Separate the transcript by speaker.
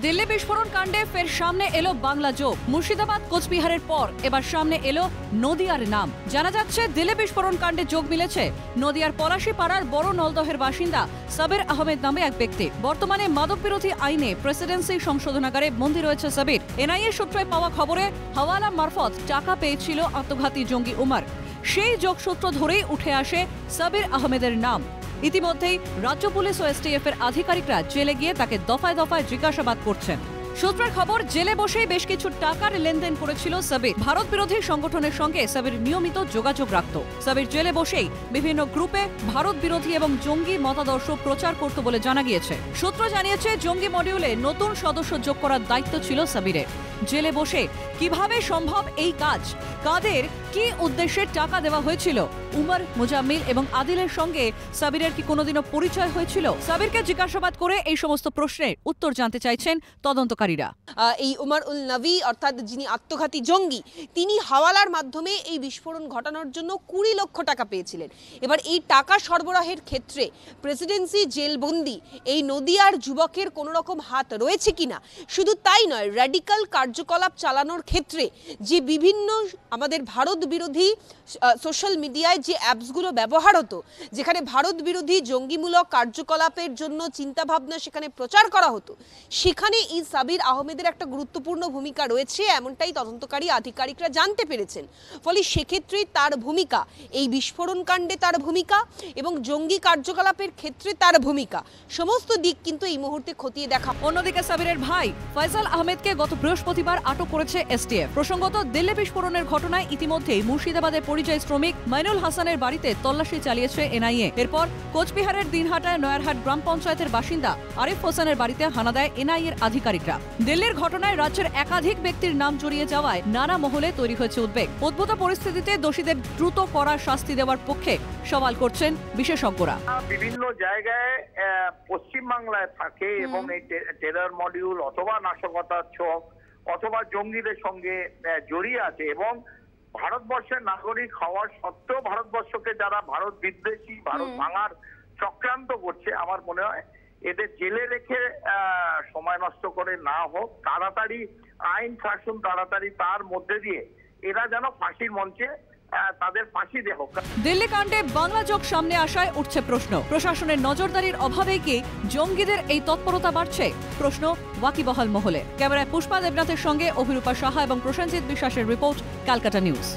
Speaker 1: দিল্লি বিস্ফোরণ কাণ্ডে ফের সামনে এলো বাংলা জোক। মুর্শিদাবাদ কোচবিহারের পর এবার সামনে এলো নদিয়ার নাম। জানা যাচ্ছে দিল্লি বিস্ফোরণ কাণ্ডে যোগ মিলেছে নদিয়ার পলাশীপাড়ার বড় নলদহের বাসিন্দা সাবির আহমেদ নামে এক ব্যক্তি। বর্তমানে মাদক বিরোধী আইনে প্রেসিডেন্সি সংশোধনাগারে বন্দী রয়েছে সাবির। এনআইএ সূত্রে পাওয়া খবরে হাওয়ালা মারফত টাকা পেয়েছিল আত্মঘাতী জঙ্গি উমর। সেই যোগসূত্র ধরেই উঠে আসে সাবির আহমেদের নাম। ইতিমধ্যেই রাজ্য পুলিশ ও এসটিএফ এর আধিকারিকরা জেলে গিয়ে তাকে দফায় দফায় জিজ্ঞাসাবাদ করছেন। সূত্রের খবর, জেলে বসেই বেশ কিছু টাকার লেনদেন করেছিল সাবির। ভারত বিরোধী সংগঠনের সঙ্গে সাবির নিয়মিত যোগাযোগ রাখত। সাবির জেলে বসেই বিভিন্ন গ্রুপে ভারত বিরোধী এবং জঙ্গি মতাদর্শ প্রচার করত বলে জানা গিয়েছে। সূত্র জানিয়েছে, জঙ্গি মডিউলে নতুন সদস্য যোগ করার দায়িত্ব ছিল সাবিরের। জেলে বসে কিভাবে সম্ভব এই কাজ? কাদের কি উদ্দেশ্যে টাকা দেওয়া হয়েছিল? উমর, মুজাম্মিল এবং আদিলের সঙ্গে সাবিরের কি কোনোদিনও পরিচয় হয়েছিল? সাবিরকে জিজ্ঞাসাবাদ করে এই সমস্ত প্রশ্নের উত্তর জানতে চাইছেন তদন্তকারীরা।
Speaker 2: এই উমর উল নবী অর্থাৎ যিনি আত্মঘাতী জঙ্গি, তিনি হাওয়ালার মাধ্যমে এই বিস্ফোরণ ঘটানোর জন্য 20 লক্ষ টাকা পেয়েছিলেন। এবার এই টাকা সরবরাহের ক্ষেত্রে প্রেসিডেন্সি জেলবন্দি এই নদিয়ার যুবকের কোনো রকম হাত রয়েছে কিনা, শুধু তাই নয়, র্যাডিক্যাল কার্যকলাপ চালানোর ক্ষেত্রে যে বিভিন্ন আমাদের ভারত বিরোধী সোশ্যাল মিডিয়ায় যে অ্যাপসগুলো ব্যবহার হতো, যেখানে ভারত বিরোধী জঙ্গিমূলক কার্যকলাপের জন্য চিন্তাভাবনা সেখানে প্রচার করা হতো, সেখানে এই সাবির আহমেদের একটা গুরুত্বপূর্ণ ভূমিকা রয়েছে, এমনটাই তদন্তকারী আধিকারিকরা জানতে পেরেছেন। ফলে সেক্ষেত্রে তার ভূমিকা, এই বিস্ফোরণ কাণ্ডে তার ভূমিকা এবং জঙ্গি কার্যকলাপের ক্ষেত্রে তার ভূমিকা, সমস্ত দিক কিন্তু এই মুহূর্তে খতিয়ে দেখা।
Speaker 1: অন্যদিকে সাবিরের ভাই ফয়সাল আহমেদকে গত বৃহস্পতিবার আটক করেছে এসটিএফ। প্রসঙ্গত, দিল্লি বিস্ফোরণের ঘটনায় ইতিমধ্যেই মুর্শিদাবাদের পরিযায়ী শ্রমিক মাইনুল হাসানের বাড়িতে তল্লাশি চালিয়েছে এনআইএ। এরপর কোচবিহারের দিনহাটায় নয়ারহাট গ্রাম পঞ্চায়েতের বাসিন্দা আরিফ হোসেনের বাড়িতে হানা দেয় এনআইএর আধিকারিকরা। দিল্লির ঘটনায় রাজ্যের একাধিক ব্যক্তির নাম জড়িয়ে যাওয়ায় নানা মহলে তৈরি হয়েছে উদ্বেগ। উদ্ভূত পরিস্থিতিতে দোষীদের দ্রুত কড়া শাস্তি দেওয়ার পক্ষে সওয়াল করছেন বিশেষজ্ঞরা।
Speaker 3: বিভিন্ন জায়গায় পশ্চিমবাংলায় থাকে এবং এই টেরর মডিউল অথবা নাশকতার ছক অথবা জঙ্গিদের সঙ্গে জড়িয়ে আছে এবং ভারতবর্ষের নাগরিক হওয়ার সত্ত্বেও ভারতবর্ষকে যারা ভারত বিদ্বেষী, ভারত ভাঙার চক্রান্ত করছে, আমার মনে হয় এদের জেলে রেখে সময় নষ্ট করে না হোক, তাড়াতাড়ি আইন শাসন তাড়াতাড়ি তার মধ্যে দিয়ে এরা যেন ফাঁসির মঞ্চে তাদের ফাঁসি দেওয়া হোক।
Speaker 1: দিল্লি কাণ্ডে বাংলা যোগ সামনে আসায় উঠছে প্রশ্ন, প্রশাসনের নজরদারির অভাবে কি জঙ্গিদের এই তৎপরতা বাড়ছে? প্রশ্ন ওয়াকিবহাল মহলে। ক্যামেরায় পুষ্পা দেবনাথের সঙ্গে অভিরূপা সাহা এবং প্রসেনজিৎ বিশ্বাসের রিপোর্ট, ক্যালকাটা নিউজ।